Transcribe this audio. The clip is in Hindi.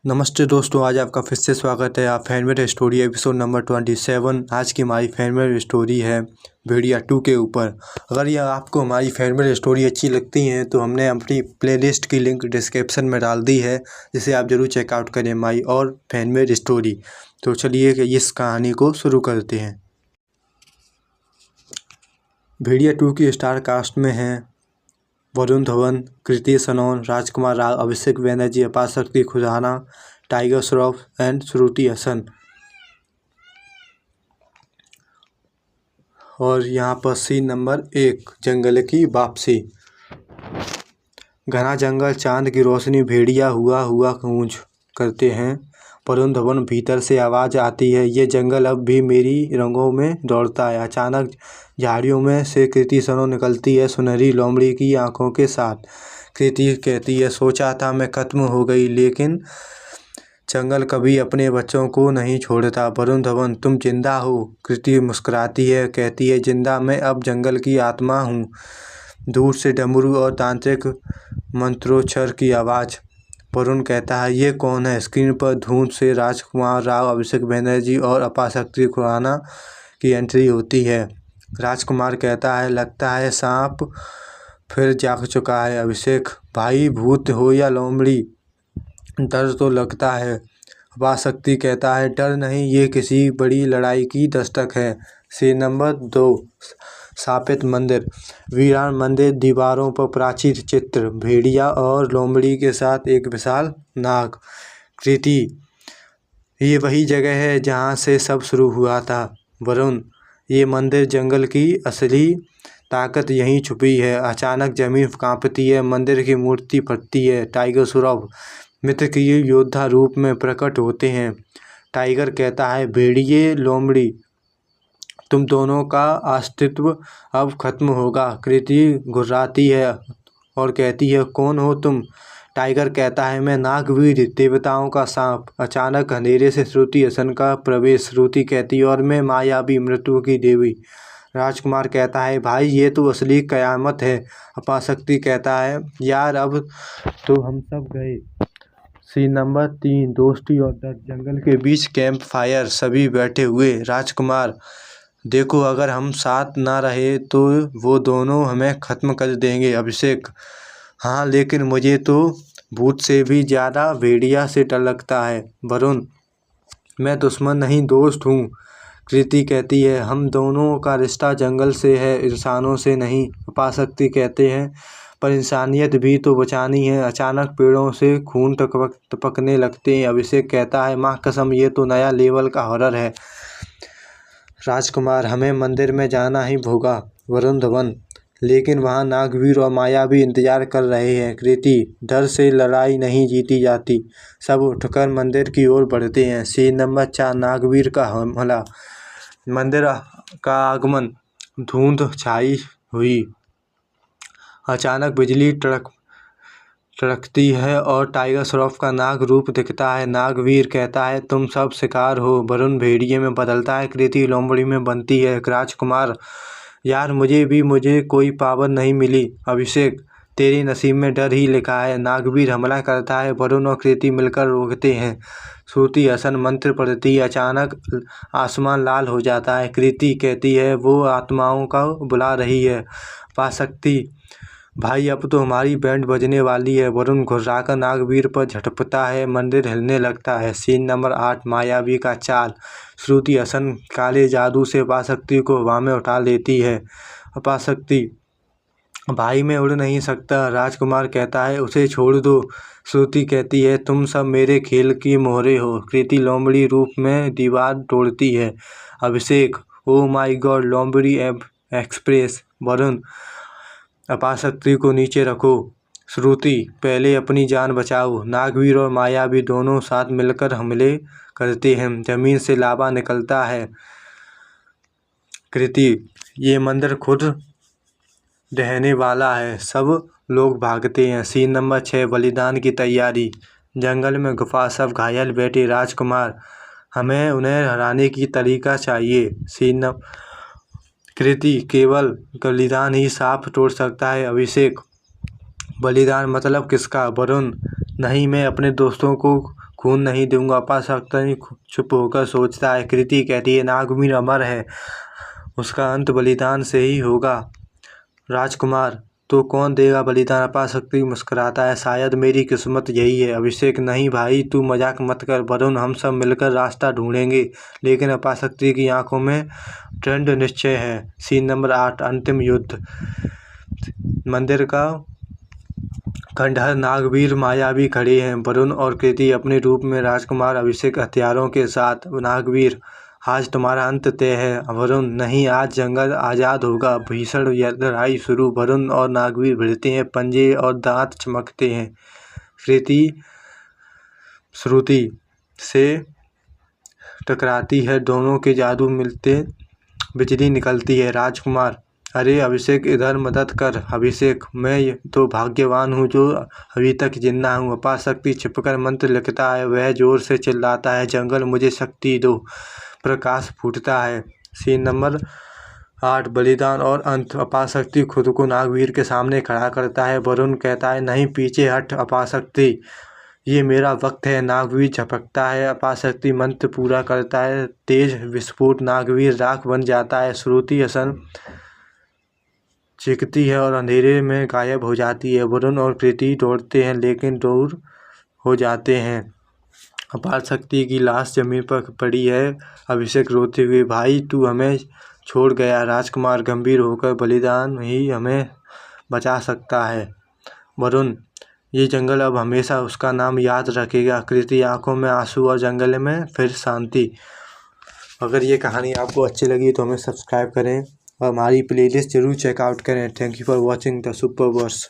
नमस्ते दोस्तों, आज आपका फिर से स्वागत है आप फेवरेट स्टोरी एपिसोड नंबर 27। आज की हमारी फेवरेट स्टोरी है भेड़िया 2 के ऊपर। अगर यह आपको हमारी फेवरेट स्टोरी अच्छी लगती है तो हमने अपनी प्लेलिस्ट की लिंक डिस्क्रिप्शन में डाल दी है, जिसे आप ज़रूर चेकआउट करें माई और फेवरेट स्टोरी। तो चलिए इस कहानी को शुरू करते हैं। भेड़िया 2 की स्टार कास्ट में हैं वरुण धवन, कृति सनोन, राजकुमार राव, अभिषेक बनर्जी, अपाशक्ति खुराना, टाइगर श्रॉफ एंड श्रुति हसन। और यहाँ पर सीन नंबर 1, जंगल की वापसी। घना जंगल, चांद की रोशनी, भेड़िया हुआ गूंज करते हैं। वरुण धवन, भीतर से आवाज़ आती है, ये जंगल अब भी मेरी रंगों में दौड़ता है। अचानक झाड़ियों में से कृति सनोन निकलती है, सुनहरी लोमड़ी की आंखों के साथ। कृति कहती है, सोचा था मैं खत्म हो गई, लेकिन जंगल कभी अपने बच्चों को नहीं छोड़ता। वरुण धवन, तुम जिंदा हो? कृति मुस्कुराती है, कहती है, जिंदा? मैं अब जंगल की आत्मा हूँ। दूर से डमरू और तांत्रिक मंत्रोच्चार की आवाज़। वरुण कहता है, ये कौन है? स्क्रीन पर धुंध से राजकुमार राव, अभिषेक बनर्जी और अपाशक्ति खुराना की एंट्री होती है। राजकुमार कहता है, लगता है सांप फिर जाग चुका है। अभिषेक, भाई भूत हो या लोमड़ी, डर तो लगता है। अपाशक्ति कहता है, डर नहीं, ये किसी बड़ी लड़ाई की दस्तक है। सीन नंबर 2, शापित मंदिर। वीरान मंदिर, दीवारों पर प्राचीन चित्र, भेड़िया और लोमड़ी के साथ एक विशाल नाग। कृति, ये वही जगह है जहाँ से सब शुरू हुआ था। वरुण, ये मंदिर, जंगल की असली ताकत यहीं छुपी है। अचानक जमीन कांपती है, मंदिर की मूर्ति फटती है। टाइगर श्रॉफ मित्र के योद्धा रूप में प्रकट होते हैं। टाइगर कहता है, भेड़िए लोमड़ी, तुम दोनों का अस्तित्व अब खत्म होगा। कृति घुर्राती है और कहती है, कौन हो तुम? टाइगर कहता है, मैं नागवीर, देवताओं का सांप। अचानक अंधेरे से श्रुति हसन का प्रवेश। श्रुति कहती है, और मैं मायावी, मृत्यु की देवी। राजकुमार कहता है, भाई ये तो असली कयामत है। अपाशक्ति कहता है, यार अब तो हम सब गए। सीन नंबर 3, दोस्ती और डर। जंगल के बीच कैंप फायर, सभी बैठे हुए। राजकुमार, देखो अगर हम साथ ना रहे तो वो दोनों हमें ख़त्म कर देंगे। अभिषेक, हाँ लेकिन मुझे तो भूत से भी ज़्यादा भेड़िया से डर लगता है। वरुण, मैं दुश्मन नहीं, दोस्त हूँ। कृति कहती है, हम दोनों का रिश्ता जंगल से है, इंसानों से नहीं। अपाशक्ति कहते हैं, पर इंसानियत भी तो बचानी है। अचानक पेड़ों से खून टपकने लगते हैं। अभिषेक कहता है, माँ कसम, ये तो नया लेवल का हॉरर है। राजकुमार, हमें मंदिर में जाना ही होगा। वरुण धवन, लेकिन वहाँ नागवीर और माया भी इंतजार कर रहे हैं। कृति, डर से लड़ाई नहीं जीती जाती। सब उठकर मंदिर की ओर बढ़ते हैं। सीन नंबर 4, नागवीर का हमला। मंदिर का आगमन। धुंध छाई हुई, अचानक बिजली तड़कती है और टाइगर श्रॉफ का नाग रूप दिखता है। नागवीर कहता है, तुम सब शिकार हो। वरुण भेड़िए में बदलता है, कृति लोमड़ी में बनती है। राजकुमार, यार मुझे कोई पावर नहीं मिली। अभिषेक, तेरे नसीब में डर ही लिखा है। नागवीर हमला करता है, वरुण और कृति मिलकर रोकते हैं। श्रुति हसन मंत्र पढ़ती है, अचानक आसमान लाल हो जाता है। कृति कहती है, वो आत्माओं का बुला रही है। अपाशक्ति, भाई अब तो हमारी बैंड बजने वाली है। वरुण घुर्राकर नागवीर पर झटपता है, मंदिर हिलने लगता है। सीन नंबर 8, मायावी का चाल। श्रुति हसन काले जादू से अपाशक्ति को हवा में उठा लेती है। अपाशक्ति, भाई मैं उड़ नहीं सकता। राजकुमार कहता है, उसे छोड़ दो। श्रुति कहती है, तुम सब मेरे खेल की मोहरे हो। कृति लोमड़ी रूप में दीवार तोड़ती है। अभिषेक, ओ माय गॉड, लोमड़ी एक्सप्रेस। वरुण, अपाशक्ति को नीचे रखो। श्रुति, पहले अपनी जान बचाओ। नागवीर और मायावी दोनों साथ मिलकर हमले करते हैं। जमीन से लावा निकलता है। कृति, ये मंदिर खुद ढहने वाला है। सब लोग भागते हैं। सीन नंबर 6, बलिदान की तैयारी। जंगल में गुफा, सब घायल बैठे। राजकुमार, हमें उन्हें हराने की तरीका चाहिए। सीन कृति, केवल बलिदान ही सांप तोड़ सकता है। अभिषेक, बलिदान मतलब किसका? वरुण, नहीं, मैं अपने दोस्तों को खून नहीं दूंगा। अपाशक्ति चुप होकर सोचता है। कृति कहती है नागवीर अमर है, उसका अंत बलिदान से ही होगा। राजकुमार तो कौन देगा बलिदान? अपाशक्ति मुस्कुराता है, शायद मेरी किस्मत यही है। अभिषेक नहीं भाई, तू मजाक मत कर। वरुण हम सब मिलकर रास्ता ढूंढेंगे। लेकिन अपाशक्ति की आंखों में दृढ़ निश्चय है। सीन नंबर 8, अंतिम युद्ध। मंदिर का खंडहर, नागवीर मायावी खड़े हैं। वरुण और कृति अपने रूप में, राजकुमार अभिषेक हथियारों के साथ। नागवीर आज तुम्हारा अंत तय है। वरुण नहीं, आज जंगल आज़ाद होगा। भीषण लड़ाई शुरू। वरुण और नागवीर भिड़ते हैं, पंजे और दांत चमकते हैं। कृति श्रुति से टकराती है, दोनों के जादू मिलते बिजली निकलती है। राजकुमार अरे अभिषेक इधर मदद कर। अभिषेक मैं तो भाग्यवान हूँ जो अभी तक जिंदा हूँ। अपाशक्ति छिपकर मंत्र लिखता है, वह जोर से चिल्लाता है जंगल मुझे शक्ति दो। प्रकाश फूटता है। सीन नंबर 8, बलिदान और अंत। अपाशक्ति खुद को नागवीर के सामने खड़ा करता है। वरुण कहता है नहीं, पीछे हट अपाशक्ति, ये मेरा वक्त है। नागवीर झपकता है, अपाशक्ति मंत्र पूरा करता है। तेज विस्फोट, नागवीर राख बन जाता है। श्रुति हसन चीखती है और अंधेरे में गायब हो जाती है। वरुण और कृति दौड़ते हैं लेकिन दूर हो जाते हैं। अपाशक्ति की लाश जमीन पर पड़ी है। अभिषेक रोते हुए भाई तू हमें छोड़ गया। राजकुमार गंभीर होकर बलिदान ही हमें बचा सकता है। वरुण ये जंगल अब हमेशा उसका नाम याद रखेगा। कृति आंखों में आंसू और जंगल में फिर शांति। अगर ये कहानी आपको अच्छी लगी तो हमें सब्सक्राइब करें और हमारी प्लेलिस्ट जरूर चेकआउट करें। Thank you for watching the super verse.